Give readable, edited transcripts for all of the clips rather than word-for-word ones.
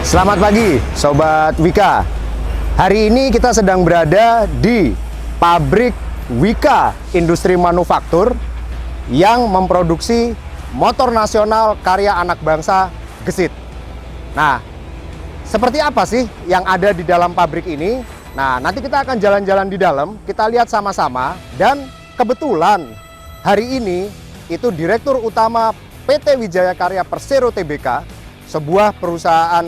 Selamat pagi, Sobat Wika. Hari ini kita sedang berada di pabrik Wika Industri Manufaktur yang memproduksi motor nasional karya anak bangsa gesit. Nah, seperti apa sih yang ada di dalam pabrik ini? Nah, nanti kita akan jalan-jalan di dalam, kita lihat sama-sama. Dan kebetulan hari ini itu Direktur Utama PT Wijaya Karya Persero Tbk, sebuah perusahaan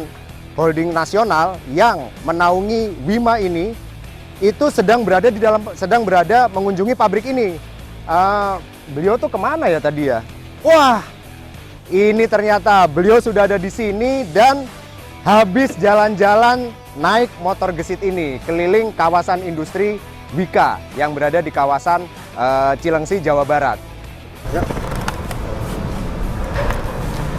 holding nasional yang menaungi Wima ini, itu sedang berada mengunjungi pabrik ini. Beliau tuh kemana ya tadi ya? Wah, ini ternyata beliau sudah ada di sini dan habis jalan-jalan naik motor gesit ini keliling kawasan industri Wika yang berada di kawasan Cilengsi, Jawa Barat. Ya.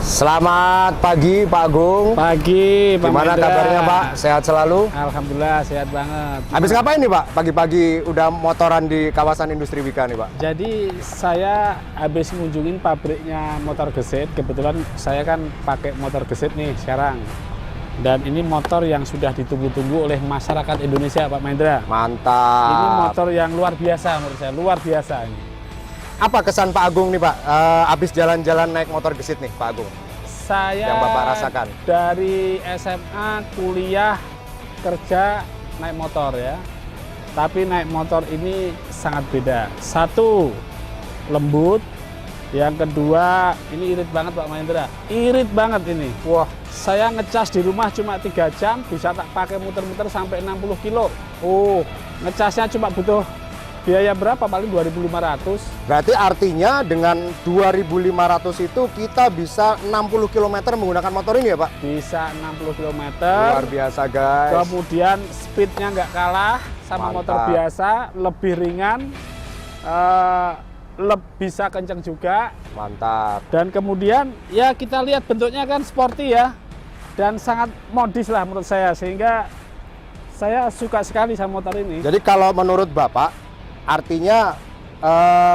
Selamat pagi Pak Agung. Pagi Pak. Gimana Mahendra? kabarnya Pak? Sehat selalu? Alhamdulillah sehat banget. Habis ngapain nih Pak? Pagi-pagi udah motoran di kawasan industri Wika nih Pak? Jadi saya habis ngunjungin pabriknya motor gesit. Kebetulan saya kan pakai motor gesit nih sekarang. Dan ini motor yang sudah ditunggu-tunggu oleh masyarakat Indonesia Pak Mahendra. Mantap. Ini motor yang luar biasa menurut saya, luar biasa ini. Apa kesan Pak Agung nih Pak? Habis jalan-jalan naik motor gesit nih Pak Agung? Saya yang Bapak rasakan dari SMA, kuliah, kerja naik motor ya. Tapi naik motor ini sangat beda. Satu, lembut. Yang kedua, ini irit banget Pak Mahendra. Irit banget ini. Wah, saya ngecas di rumah cuma 3 jam, bisa tak pakai muter-muter sampai 60 kilo. Oh, ngecasnya cuma butuh biaya berapa? Paling 2.500. Berarti artinya dengan 2.500 itu kita bisa 60 km menggunakan motor ini ya Pak? Bisa 60 km. Luar biasa guys. Kemudian speednya nggak kalah sama Mantap. motor biasa, lebih ringan, bisa kenceng juga. Mantap. Dan kemudian ya kita lihat bentuknya kan sporty ya, dan sangat modis lah menurut saya, sehingga saya suka sekali sama motor ini. Jadi kalau menurut Bapak, artinya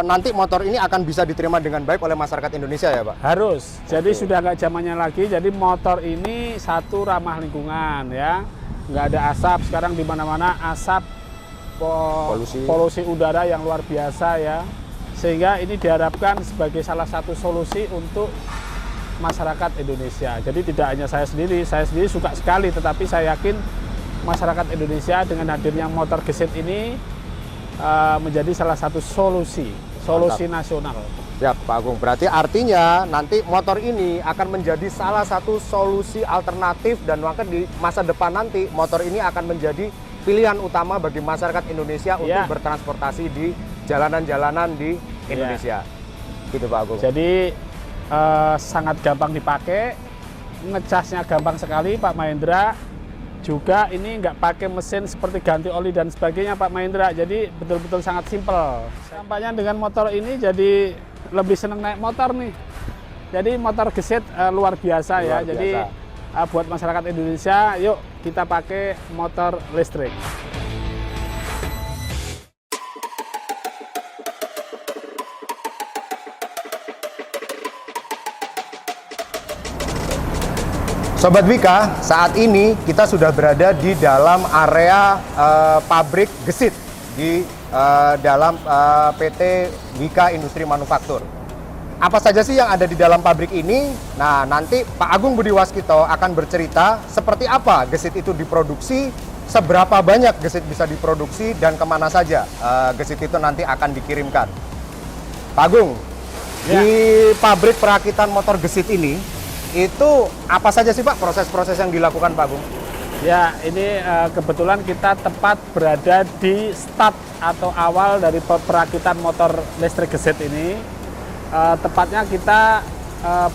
nanti motor ini akan bisa diterima dengan baik oleh masyarakat Indonesia ya Pak? Harus. Jadi Oke. sudah nggak zamannya lagi. Jadi motor ini satu ramah lingkungan ya, nggak ada asap. Sekarang di mana-mana asap, polusi udara yang luar biasa ya. Sehingga ini diharapkan sebagai salah satu solusi untuk masyarakat Indonesia. Jadi tidak hanya saya sendiri suka sekali, tetapi saya yakin masyarakat Indonesia dengan hadirnya motor gesit ini menjadi salah satu solusi nasional. Siap Pak Agung, berarti artinya nanti motor ini akan menjadi salah satu solusi alternatif dan maka di masa depan nanti motor ini akan menjadi pilihan utama bagi masyarakat Indonesia untuk bertransportasi di jalanan-jalanan di Indonesia. Gitu Pak Agung. Jadi sangat gampang dipakai, ngecasnya gampang sekali Pak Mahendra. Juga ini nggak pakai mesin seperti ganti oli dan sebagainya Pak Mahendra, jadi betul-betul sangat simpel. Tampaknya dengan motor ini jadi lebih senang naik motor nih. Jadi motor gesit luar biasa ya. Jadi buat masyarakat Indonesia, yuk kita pakai motor listrik. Sobat Wika, saat ini kita sudah berada di dalam area pabrik gesit di dalam PT Wika Industri Manufaktur. Apa saja sih yang ada di dalam pabrik ini? Nah, nanti Pak Agung Budi Waskito akan bercerita seperti apa gesit itu diproduksi, seberapa banyak gesit bisa diproduksi, dan kemana saja gesit itu nanti akan dikirimkan. Pak Agung, di pabrik perakitan motor gesit ini, itu apa saja sih Pak proses-proses yang dilakukan Pak Agung? Ya, ini kebetulan kita tepat berada di start atau awal dari perakitan motor listrik gesit ini. Tepatnya kita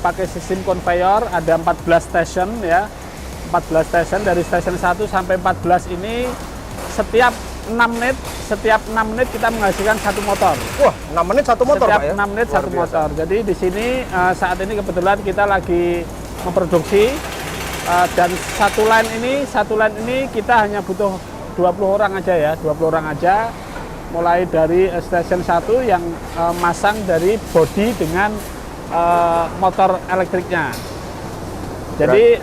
pakai sistem conveyor, ada 14 station ya. 14 station, dari station 1 sampai 14 ini setiap 6 menit kita menghasilkan satu motor. Wah, 6 menit satu motor setiap Pak ya? 6 menit satu motor. Jadi di sini saat ini kebetulan kita lagi memproduksi dan satu line ini kita hanya butuh 20 orang aja ya, 20 orang aja. Mulai dari station 1 yang masang dari bodi dengan motor elektriknya. Jadi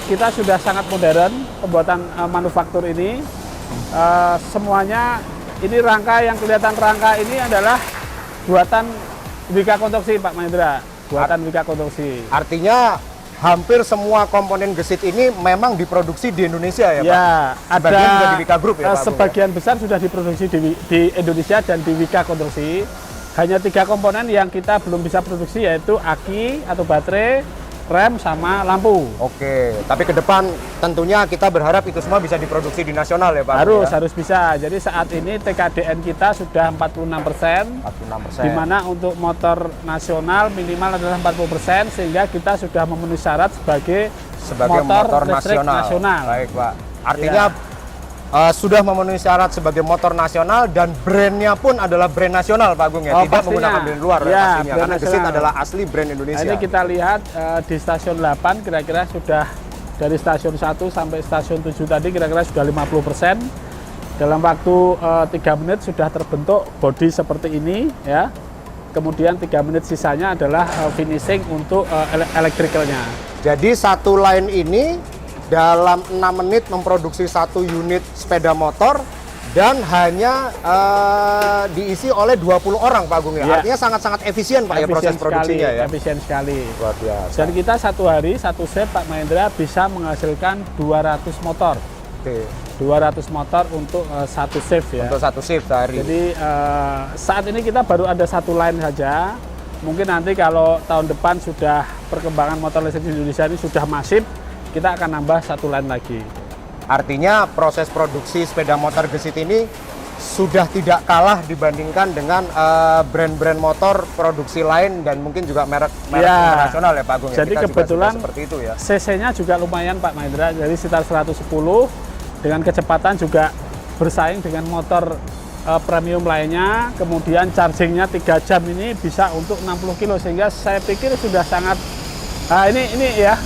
kita sudah sangat modern pembuatan manufaktur ini. Semuanya ini rangka yang kelihatan rangka ini adalah buatan Wika Konstruksi, Pak Mahendra. Buatan Wika Konstruksi. Artinya hampir semua komponen gesit ini memang diproduksi di Indonesia ya, Pak? Ya, Sebagian juga di Wika Group ya, Pak? Sebagian besar sudah diproduksi di Indonesia dan di Wika Konstruksi. Hanya 3 komponen yang kita belum bisa produksi, yaitu aki atau baterai, rem, sama lampu. Oke, tapi ke depan tentunya kita berharap itu semua bisa diproduksi di nasional ya, Pak? Harus bisa. Jadi saat ini TKDN kita sudah 46%, 46%. di mana untuk motor nasional minimal adalah 40%, sehingga kita sudah memenuhi syarat sebagai motor listrik nasional. Baik, Pak. Artinya sudah memenuhi syarat sebagai motor nasional dan brandnya pun adalah brand nasional, Pak Agung ya, tidak pastinya menggunakan brand luar ya, pastinya, karena nasional. gesit adalah asli brand Indonesia. Nah, ini kita lihat di stasiun 8 kira-kira sudah dari stasiun 1 sampai stasiun 7 tadi kira-kira sudah 50%. Dalam waktu 3 menit sudah terbentuk bodi seperti ini ya. Kemudian 3 menit sisanya adalah finishing untuk elektrikalnya. Jadi satu line ini dalam 6 menit memproduksi 1 unit sepeda motor dan hanya diisi oleh 20 orang, Pak Agung ya. Artinya sangat-sangat efisien, Pak, ya, proses produksinya ya. Efisien sekali. Luar biasa. Dan kita satu hari, satu shift, Pak Mahendra bisa menghasilkan 200 motor. Oke. 200 motor untuk satu shift ya. Untuk satu shift sehari. Jadi saat ini kita baru ada satu line saja. Mungkin nanti kalau tahun depan sudah perkembangan motor listrik di Indonesia ini sudah masif, kita akan nambah satu line lagi. Artinya proses produksi sepeda motor gesit ini sudah tidak kalah dibandingkan dengan brand-brand motor produksi lain dan mungkin juga merek internasional ya, Pak Agung. Jadi kita kebetulan seperti itu ya. CC-nya juga lumayan, Pak Mahendra, jadi sekitar 110 dengan kecepatan juga bersaing dengan motor premium lainnya. Kemudian chargingnya 3 jam ini bisa untuk 60 kilo, sehingga saya pikir sudah sangat ini ya.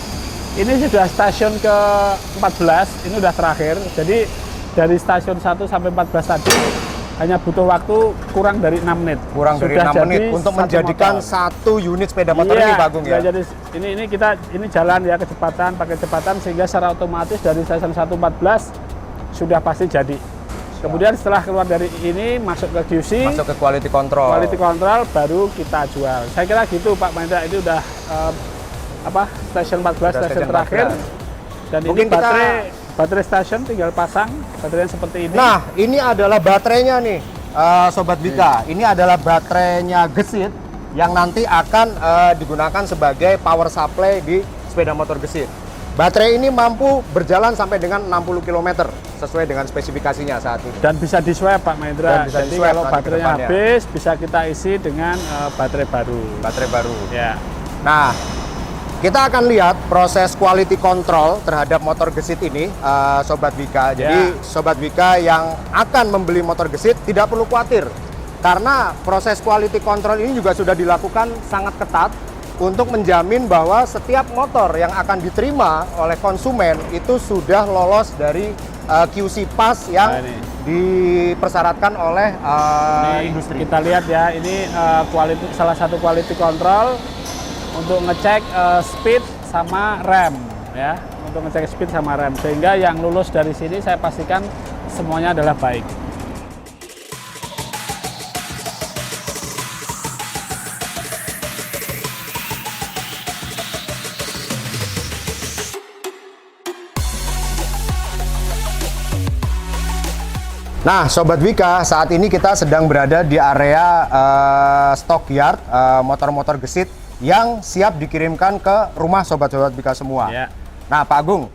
Ini sudah stasiun ke-14, ini udah terakhir. Jadi dari stasiun 1 sampai 14 tadi hanya butuh waktu kurang dari 6 menit. Kurang dari 6 menit untuk menjadikan satu unit sepeda motor ini, Pak Agung ya. Jadi ini jalan ya pakai kecepatan sehingga secara otomatis dari stasiun 114 sudah pasti jadi. Kemudian setelah keluar dari ini masuk ke QC, masuk ke quality control. Quality control baru kita jual. Saya kira gitu, Pak Mahendra. Ini udah stasiun 14, stasiun terakhir. Dan mungkin ini baterai stasiun tinggal pasang baterainya seperti ini. Nah, ini adalah baterainya nih, Sobat Wika. Ini adalah baterainya gesit yang nanti akan digunakan sebagai power supply di sepeda motor gesit. Baterai ini mampu berjalan sampai dengan 60 km sesuai dengan spesifikasinya saat ini. Dan bisa di-swap, Pak Mahendra. Jadi kalau baterainya habis bisa kita isi dengan baterai baru. Baterai baru. Ya. Nah, kita akan lihat proses quality control terhadap motor gesit ini, Sobat Wika. Jadi Sobat Wika yang akan membeli motor gesit tidak perlu khawatir, karena proses quality control ini juga sudah dilakukan sangat ketat untuk menjamin bahwa setiap motor yang akan diterima oleh konsumen itu sudah lolos dari QC Pass yang dipersyaratkan oleh industri. Kita lihat ya, ini salah satu quality control untuk ngecek speed sama rem ya, untuk ngecek speed sama rem, sehingga yang lulus dari sini saya pastikan semuanya adalah baik. Nah, Sobat Wika, saat ini kita sedang berada di area stockyard motor-motor gesit yang siap dikirimkan ke rumah Sobat-Sobat Wika semua. Ya. Nah, Pak Agung,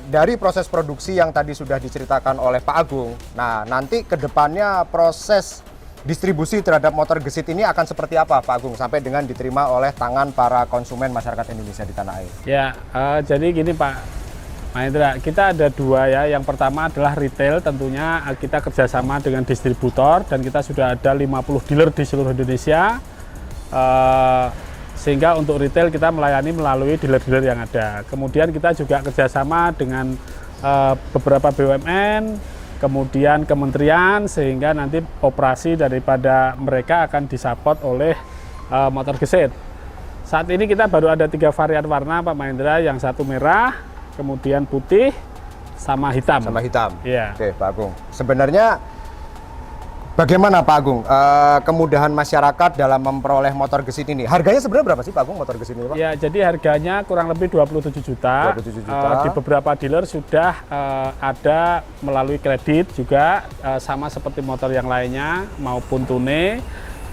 dari proses produksi yang tadi sudah diceritakan oleh Pak Agung, nah nanti ke depannya proses distribusi terhadap motor gesit ini akan seperti apa, Pak Agung, sampai dengan diterima oleh tangan para konsumen masyarakat Indonesia di tanah air? Ya, jadi gini Pak Mahendra, kita ada dua ya. Yang pertama adalah retail, tentunya kita kerjasama dengan distributor dan kita sudah ada 50 dealer di seluruh Indonesia. Sehingga untuk retail kita melayani melalui dealer-dealer yang ada. Kemudian kita juga kerjasama dengan beberapa BUMN, kemudian kementerian, sehingga nanti operasi daripada mereka akan disupport oleh motor gesit. Saat ini kita baru ada 3 varian warna Pak Mahendra, yang satu merah, kemudian putih, sama hitam. Sama hitam. Iya. Oke, Pak Agung. Sebenarnya bagaimana Pak Agung kemudahan masyarakat dalam memperoleh motor gesit ini? Harganya sebenarnya berapa sih Pak Agung motor gesit ini, Pak? Ya, jadi harganya kurang lebih 27 juta. 27 juta. Di beberapa dealer sudah ada melalui kredit juga, sama seperti motor yang lainnya maupun tunai.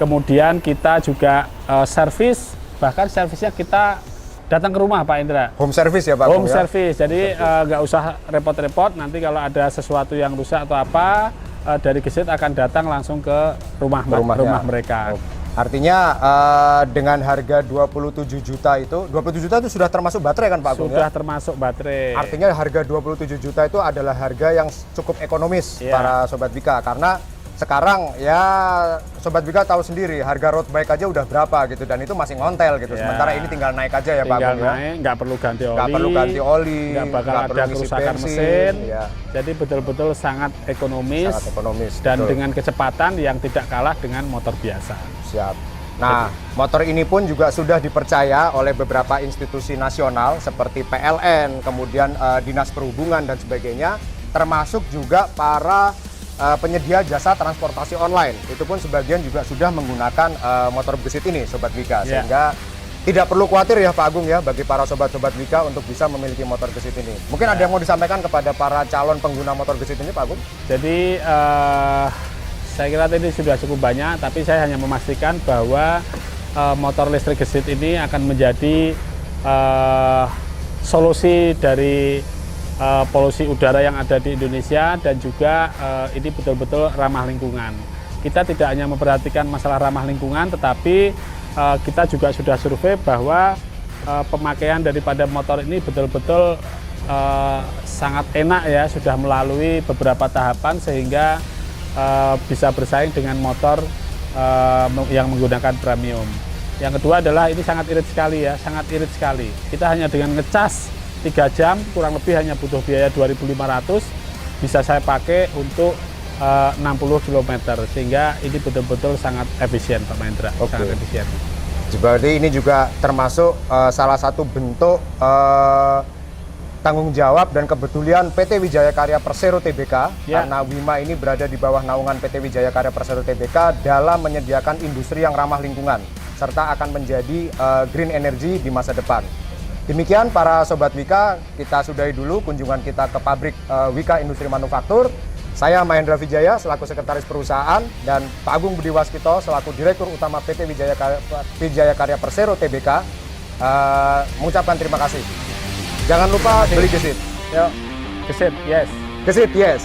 Kemudian kita juga servis, bahkan servisnya kita datang ke rumah Pak Indra. Home service ya Pak Agung? Home service, jadi nggak usah repot-repot. Nanti kalau ada sesuatu yang rusak atau apa, dari Gesit akan datang langsung ke rumah mereka. Oh. Artinya dengan harga 27 juta itu, 27 juta itu sudah termasuk baterai kan Pak Agung? Sudah ya? termasuk baterai. Artinya harga 27 juta itu adalah harga yang cukup ekonomis para Sobat Wika, karena sekarang ya Sobat Wika tahu sendiri harga road bike aja udah berapa gitu, dan itu masih ngontel gitu. Sementara ini tinggal naik aja ya Pak Agung ya. Naik, nggak perlu ganti oli. Nggak perlu ganti oli. Nggak bakal ada kerusakan mesin. Ya. Jadi betul-betul sangat ekonomis. Sangat ekonomis. Dan betul. dengan kecepatan yang tidak kalah dengan motor biasa. Siap. Nah, motor ini pun juga sudah dipercaya oleh beberapa institusi nasional seperti PLN, kemudian Dinas Perhubungan dan sebagainya, termasuk juga para penyedia jasa transportasi online. Itu pun sebagian juga sudah menggunakan motor gesit ini, Sobat Wika. Sehingga tidak perlu khawatir ya Pak Agung ya, bagi para sobat-sobat Wika untuk bisa memiliki motor gesit ini. Mungkin ada yang mau disampaikan kepada para calon pengguna motor gesit ini Pak Agung? Jadi saya kira tadi sudah cukup banyak, tapi saya hanya memastikan bahwa motor listrik gesit ini akan menjadi solusi dari polusi udara yang ada di Indonesia, dan juga ini betul-betul ramah lingkungan. Kita tidak hanya memperhatikan masalah ramah lingkungan, tetapi kita juga sudah survei bahwa pemakaian daripada motor ini betul-betul sangat enak ya, sudah melalui beberapa tahapan sehingga bisa bersaing dengan motor yang menggunakan premium. Yang kedua adalah ini sangat irit sekali ya, sangat irit sekali. Kita hanya dengan ngecas 3 jam kurang lebih hanya butuh biaya 2.500, bisa saya pakai untuk 60 km, sehingga ini betul-betul sangat efisien Pak Mahendra. Sangat efisien. Jadi ini juga termasuk salah satu bentuk tanggung jawab dan kepedulian PT Wijaya Karya Persero Tbk, karena Wima ini berada di bawah naungan PT Wijaya Karya Persero Tbk dalam menyediakan industri yang ramah lingkungan serta akan menjadi green energy di masa depan. Demikian para Sobat Wika, kita sudahi dulu kunjungan kita ke pabrik Wika Industri Manufaktur. Saya Mahendra Wijaya selaku Sekretaris Perusahaan, dan Pak Agung Budi Waskito selaku Direktur Utama PT Wijaya Karya Persero Tbk mengucapkan terima kasih. Jangan lupa beli gesit. Yuk, gesit, yes. Gesit, yes.